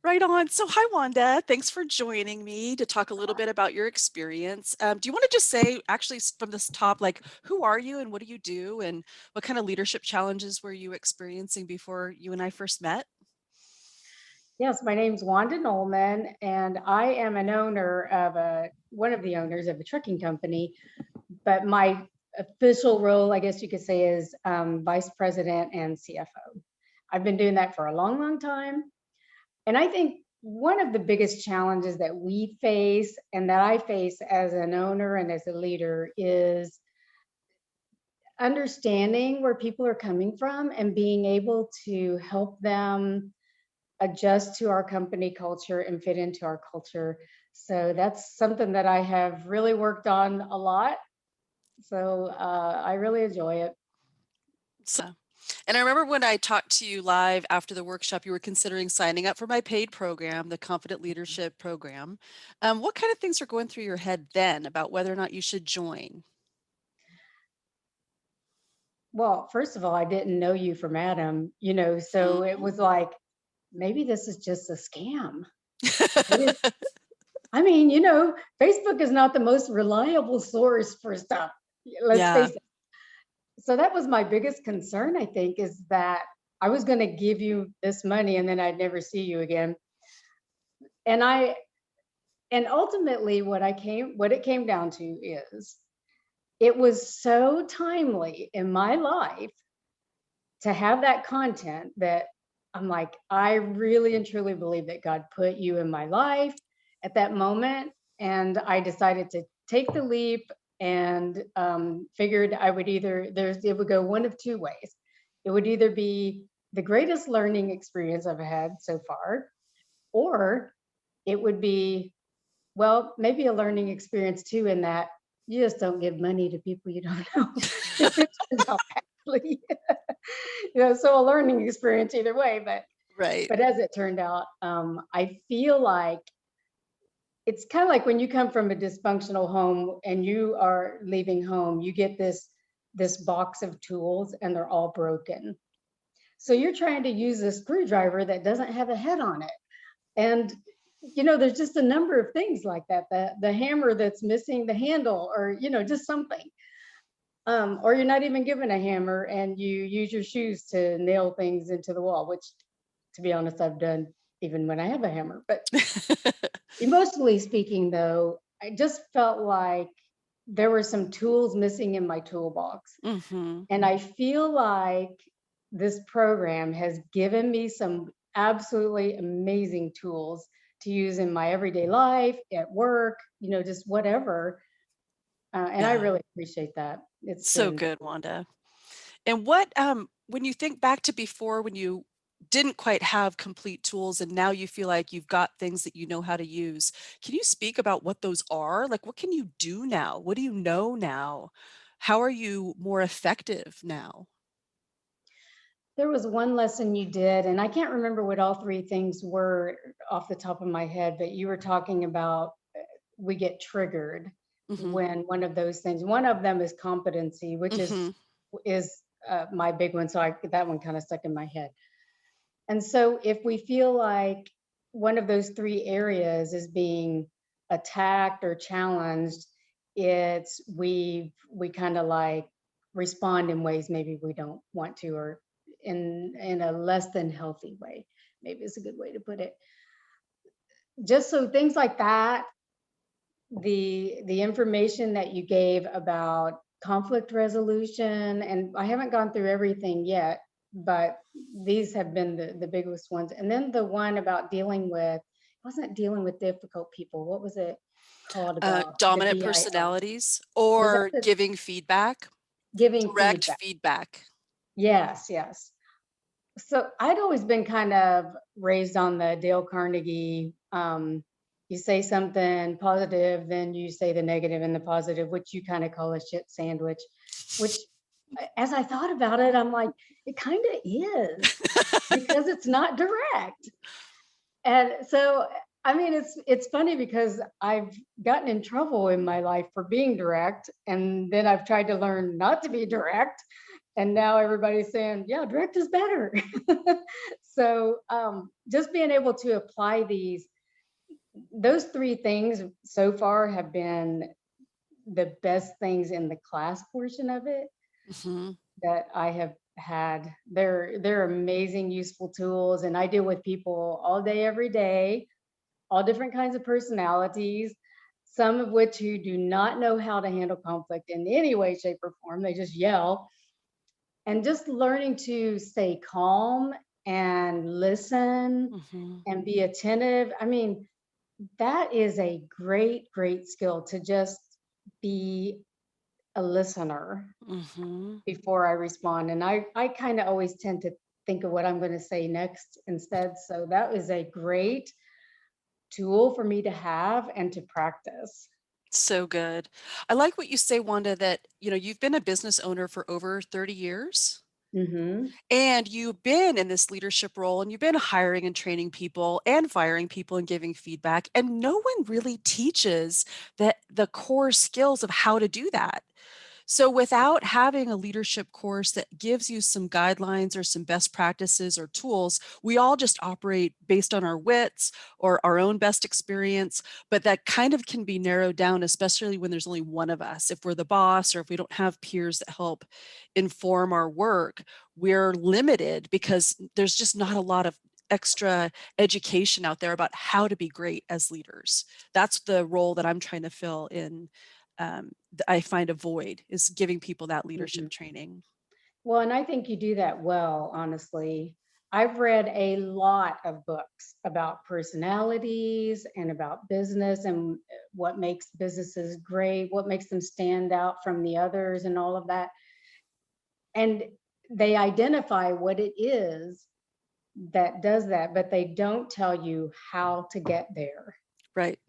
Right on. So, hi, Wanda. Thanks for joining me to talk a little bit about your experience. Do you want to just say, actually, from this top, like, who are you and what do you do? And what kind of leadership challenges were you experiencing before you and I first met? Yes, my name's Wanda Nolman, and I am an owner of one of the owners of a trucking company. But my official role, I guess you could say, is vice president and CFO. I've been doing that for a long, long time, and I think one of the biggest challenges that we face, and that I face as an owner and as a leader, is understanding where people are coming from and being able to help them adjust to our company culture and fit into our culture. So that's something that I have really worked on a lot. So I really enjoy it. So, and I remember when I talked to you live after the workshop, you were considering signing up for my paid program, the Confident Leadership Program. What kind of things are going through your head then about whether or not you should join? Well, first of all, I didn't know you from Adam, so it Mhm. was like, maybe this is just a scam. What is, I mean, Facebook is not the most reliable source for stuff. Let's Yeah. face it. So that was my biggest concern, I think, is that I was going to give you this money and then I'd never see you again. And I and ultimately what it came down to is it was so timely in my life to have that content that I'm like, I really and truly believe that God put you in my life at that moment. And I decided to take the leap and figured I would it would go one of two ways. It would either be the greatest learning experience I've had so far, or it would be, well, maybe a learning experience too, in that you just don't give money to people you don't know. If it turns out badly. So a learning experience either way. But Right. but as it turned out, I feel like it's kind of like when you come from a dysfunctional home and you are leaving home, you get this box of tools and they're all broken. So you're trying to use a screwdriver that doesn't have a head on it. And there's just a number of things like that. The hammer that's missing the handle, or just something. Or you're not even given a hammer and you use your shoes to nail things into the wall, which, to be honest, I've done even when I have a hammer. But emotionally speaking, though, I just felt like there were some tools missing in my toolbox. Mhm. And I feel like this program has given me some absolutely amazing tools to use in my everyday life, at work, just whatever. And I Yeah. really appreciate that. It's So been, good, Wanda. And what, when you think back to before when you didn't quite have complete tools and now you feel like you've got things that you know how to use, can you speak about what those are? Like, what can you do now? What do you know now? How are you more effective now? there was one lesson you did, and I can't remember what all three things were off the top of my head, but you were talking about we get triggered Mhm. when one of those things. One of them is competency, which is Mhm. is my big one. So that one kind of stuck in my head. And so if we feel like one of those three areas is being attacked or challenged, we kind of like respond in ways maybe we don't want to, or in a less than healthy way. Maybe is a good way to put it. Just so things like that, the information that you gave about conflict resolution, and I haven't gone through everything yet, but these have been the biggest ones. And then the one about dealing with, it wasn't dealing with difficult people. What was it called, about the Dominant DIO? personalities Was that or the giving feedback, giving direct feedback? feedback. Yes, yes. So I'd always been kind of raised on the Dale Carnegie, you say something positive, then you say the negative and the positive, which you kind of call a shit sandwich, which, as I thought about it, I'm like, it kind of is, because it's not direct. And so, I mean, it's funny because I've gotten in trouble in my life for being direct, and then I've tried to learn not to be direct. And now everybody's saying, yeah, direct is better. So just being able to apply those three things so far have been the best things in the class portion of it Mhm. that I have had. They're amazing, useful tools, and I deal with people all day, every day, all different kinds of personalities, some of which who do not know how to handle conflict in any way, shape, or form. They just yell. And just learning to stay calm and listen Mhm. and be attentive. I mean, that is a great, great skill to just be a listener Mhm. before I respond. And I kind of always tend to think of what I'm going to say next instead. So that is a great tool for me to have and to practice. So good. I like what you say, Wanda, that, you've been a business owner for over 30 years. Hmm. And you've been in this leadership role and you've been hiring and training people and firing people and giving feedback. And no one really teaches the core skills of how to do that. So without having a leadership course that gives you some guidelines or some best practices or tools, we all just operate based on our wits or our own best experience. But that kind of can be narrowed down, especially when there's only one of us. If we're the boss or if we don't have peers that help inform our work, we're limited because there's just not a lot of extra education out there about how to be great as leaders. That's the role that I'm trying to fill in. I find a void is giving people that Hmm. leadership training. Well, and I think you do that well, honestly. I've read a lot of books about personalities and about business and what makes businesses great, what makes them stand out from the others, and all of that. And they identify what it is that does that, but they don't tell you how to get there. Right.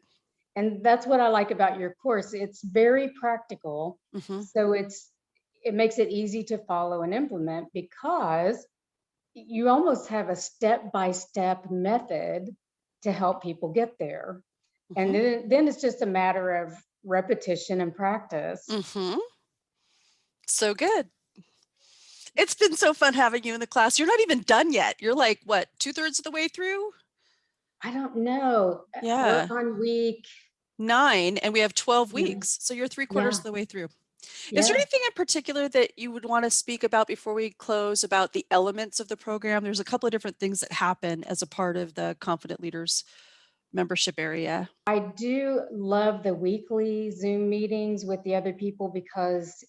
And that's what I like about your course. It's very practical. Hmm. So it makes it easy to follow and implement because you almost have a step-by-step method to help people get there. And Hmm. then it's just a matter of repetition and practice. Hmm. So good. It's been so fun having you in the class. You're not even done yet. You're like, what, two-thirds of the way through? I don't know. We're Yeah. on week 9, and we have 12 mm, weeks. So you're three-quarters yeah, of the way through. Is there yeah. anything in particular that you would want to speak about before we close about the elements of the program? There's a couple of different things that happen as a part of the Confident Leaders membership area. I do love the weekly Zoom meetings with the other people because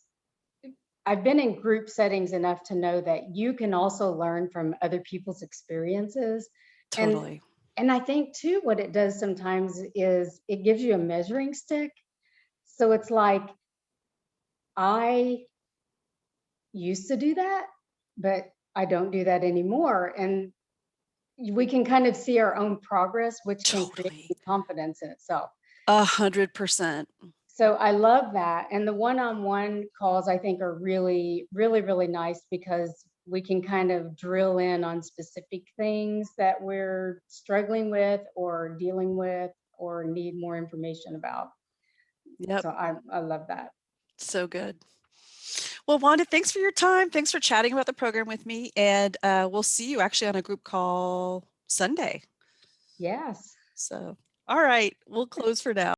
I've been in group settings enough to know that you can also learn from other people's experiences. And Totally. and I think too what it does sometimes is it gives you a measuring stick. So it's like I used to do that, but I don't do that anymore. And we can kind of see our own progress, which can create Totally. confidence in itself. 100%. So I love that. And the one-on-one calls I think are really, really, really nice because we can kind of drill in on specific things that we're struggling with or dealing with or need more information about. Yep. So I love that. So good. Well, Wanda, thanks for your time. Thanks for chatting about the program with me. And we'll see you actually on a group call Sunday. Yes. So, all right, we'll close for now.